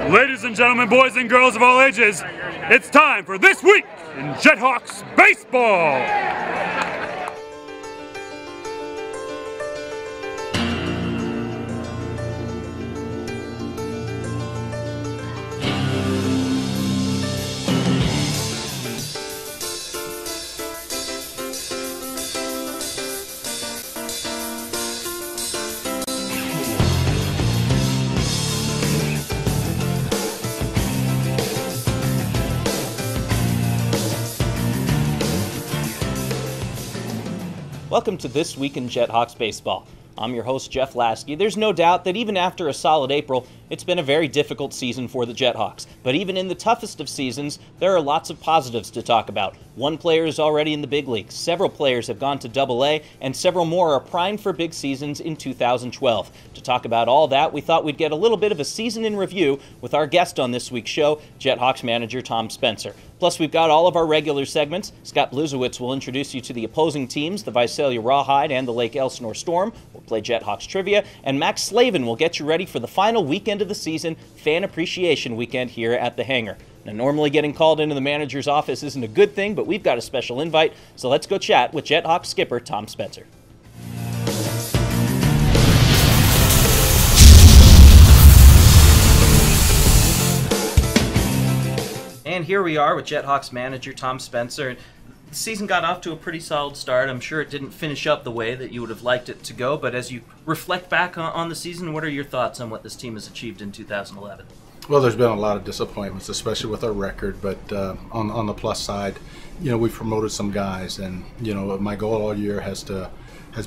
Ladies and gentlemen, boys and girls of all ages, it's time for This Week in JetHawks Baseball! Welcome to This Week in JetHawks Baseball. I'm your host, Jeff Lasky. There's no doubt that even after a solid April, it's been a very difficult season for the JetHawks. But even in the toughest of seasons, there are lots of positives to talk about. One player is already in the big leagues, several players have gone to Double-A, and several more are primed for big seasons in 2012. To talk about all that, we thought we'd get a little bit of a season in review with our guest on this week's show, JetHawks manager Tom Spencer. Plus, we've got all of our regular segments. Scott Bluzewicz will introduce you to the opposing teams, the Visalia Rawhide and the Lake Elsinore Storm. We'll play JetHawks trivia, and Max Slavin will get you ready for the final weekend of the season, Fan Appreciation Weekend here at the Hangar. Now, normally getting called into the manager's office isn't a good thing, but we've got a special invite, so let's go chat with JetHawks skipper Tom Spencer. And here we are with JetHawks manager Tom Spencer. The season got off to a pretty solid start. I'm sure it didn't finish up the way that you would have liked it to go, but as you reflect back on the season, what are your thoughts on what this team has achieved in 2011? Well, there's been a lot of disappointments, especially with our record, but on the plus side, you know, we've promoted some guys, and, you know, my goal all year has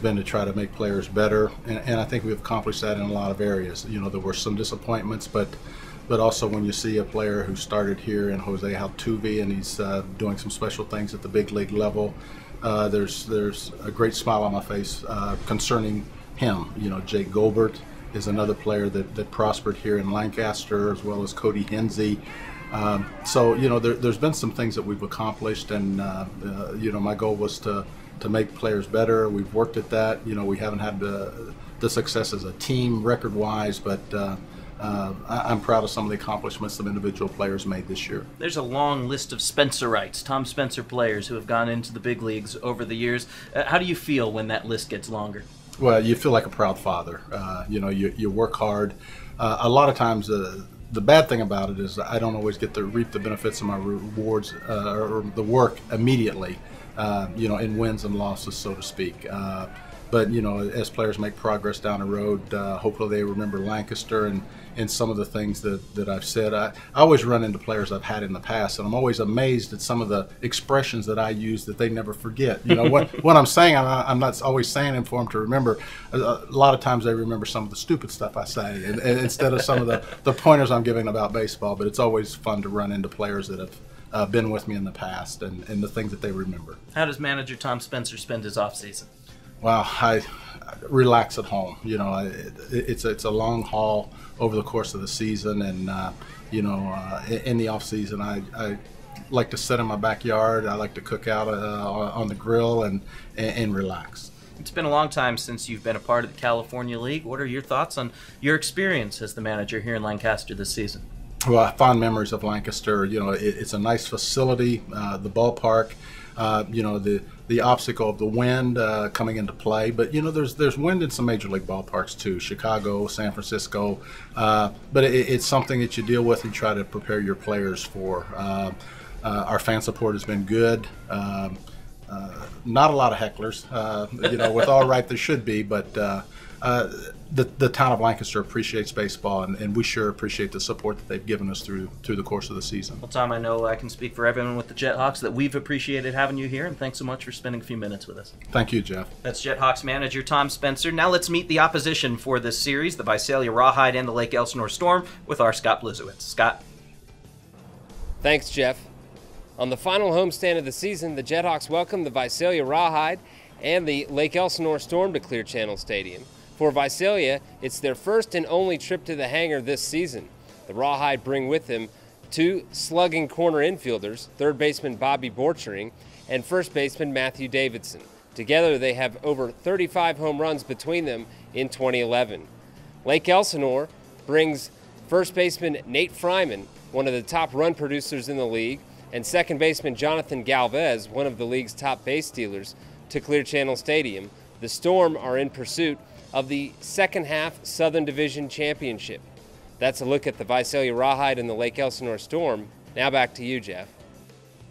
been to try to make players better, and I think we've accomplished that in a lot of areas. You know, there were some disappointments, but also when you see a player who started here in Jose Altuve and he's doing some special things at the big league level, there's a great smile on my face concerning him. You know, Jake Gobert is another player that prospered here in Lancaster, as well as Cody Hensey. So, you know, there's been some things that we've accomplished, and, you know, my goal was to make players better. We've worked at that. You know, we haven't had the success as a team record-wise, but I'm proud of some of the accomplishments some individual players made this year. There's a long list of Spencerites, Tom Spencer players who have gone into the big leagues over the years. How do you feel when that list gets longer? Well, you feel like a proud father. You know, you work hard. A lot of times, the bad thing about it is I don't always get to reap the benefits of my rewards or the work immediately, you know, in wins and losses, so to speak. But, you know, as players make progress down the road, hopefully they remember Lancaster and some of the things that I've said. I always run into players I've had in the past, and I'm always amazed at some of the expressions that I use that they never forget. You know, what I'm saying, I'm not always saying them for them to remember. A lot of times they remember some of the stupid stuff I say, and instead of some of the pointers I'm giving about baseball. But it's always fun to run into players that have been with me in the past and the things that they remember. How does manager Tom Spencer spend his off season? Well, I relax at home. You know, it's a long haul over the course of the season, and you know, in the off season, I like to sit in my backyard. I like to cook out on the grill and relax. It's been a long time since you've been a part of the California League. What are your thoughts on your experience as the manager here in Lancaster this season? Well, fond memories of Lancaster. You know, it's a nice facility. The ballpark. You know, the obstacle of the wind coming into play, but you know, there's wind in some major league ballparks too, Chicago, San Francisco, but it's something that you deal with and try to prepare your players for. Our fan support has been good. Not a lot of hecklers, you know, with all right there should be, but the town of Lancaster appreciates baseball, and we sure appreciate the support that they've given us through the course of the season. Well, Tom, I know I can speak for everyone with the JetHawks that we've appreciated having you here, and thanks so much for spending a few minutes with us. Thank you, Jeff. That's JetHawks manager Tom Spencer. Now let's meet the opposition for this series, the Visalia Rawhide and the Lake Elsinore Storm, with our Scott Bluzewicz. Scott? Thanks, Jeff. On the final homestand of the season, the JetHawks welcome the Visalia Rawhide and the Lake Elsinore Storm to Clear Channel Stadium. For Visalia, it's their first and only trip to the Hangar this season. The Rawhide bring with them two slugging corner infielders, third baseman Bobby Borchering and first baseman Matthew Davidson. Together, they have over 35 home runs between them in 2011. Lake Elsinore brings First baseman Nate Fryman, one of the top run producers in the league, and second baseman Jonathan Galvez, one of the league's top base stealers, to Clear Channel Stadium. The Storm are in pursuit of the second half Southern Division Championship. That's a look at the Visalia Rawhide and the Lake Elsinore Storm. Now back to you, Jeff.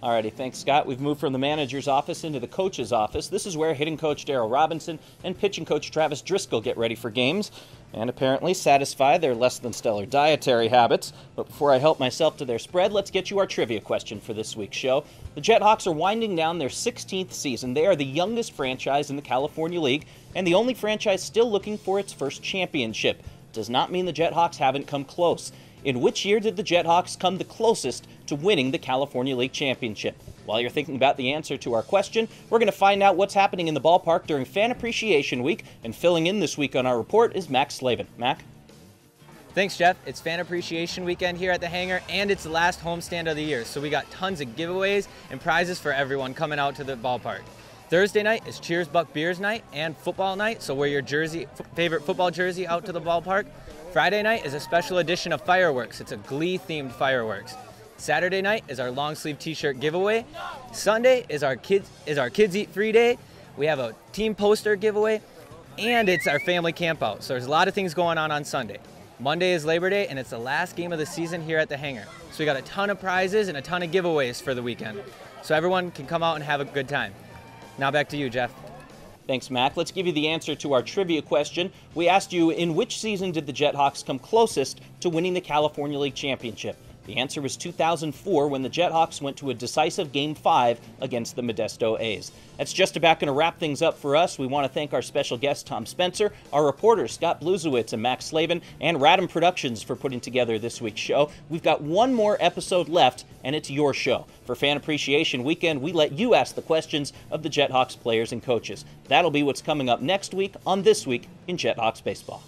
Alrighty, thanks, Scott. We've moved from the manager's office into the coach's office. This is where hitting coach Darryl Robinson and pitching coach Travis Driscoll get ready for games and apparently satisfy their less than stellar dietary habits. But before I help myself to their spread, let's get you our trivia question for this week's show. The JetHawks are winding down their 16th season. They are the youngest franchise in the California League and the only franchise still looking for its first championship. Does not mean the JetHawks haven't come close. In which year did the JetHawks come the closest to winning the California League Championship? While you're thinking about the answer to our question, we're going to find out what's happening in the ballpark during Fan Appreciation Week, and filling in this week on our report is Mac Slavin. Mac? Thanks, Jeff. It's Fan Appreciation Weekend here at the hangar, and it's the last homestand of the year, so we got tons of giveaways and prizes for everyone coming out to the ballpark. Thursday night is Cheers Buck Beers night and football night, so wear your favorite football jersey out to the ballpark. Friday night is a special edition of fireworks. It's a Glee-themed fireworks. Saturday night is our long sleeve t-shirt giveaway. Sunday is our kids eat free day. We have a team poster giveaway, and it's our family camp out. So there's a lot of things going on Sunday. Monday is Labor Day, and it's the last game of the season here at the hangar. So we got a ton of prizes and a ton of giveaways for the weekend. So everyone can come out and have a good time. Now back to you, Jeff. Thanks, Mac. Let's give you the answer to our trivia question. We asked you, in which season did the JetHawks come closest to winning the California League Championship? The answer was 2004, when the JetHawks went to a decisive Game 5 against the Modesto A's. That's just about going to wrap things up for us. We want to thank our special guest, Tom Spencer, our reporters, Scott Bluzewicz and Max Slavin, and Radom Productions for putting together this week's show. We've got one more episode left, and it's your show. For Fan Appreciation Weekend, we let you ask the questions of the JetHawks players and coaches. That'll be what's coming up next week on This Week in JetHawks Baseball.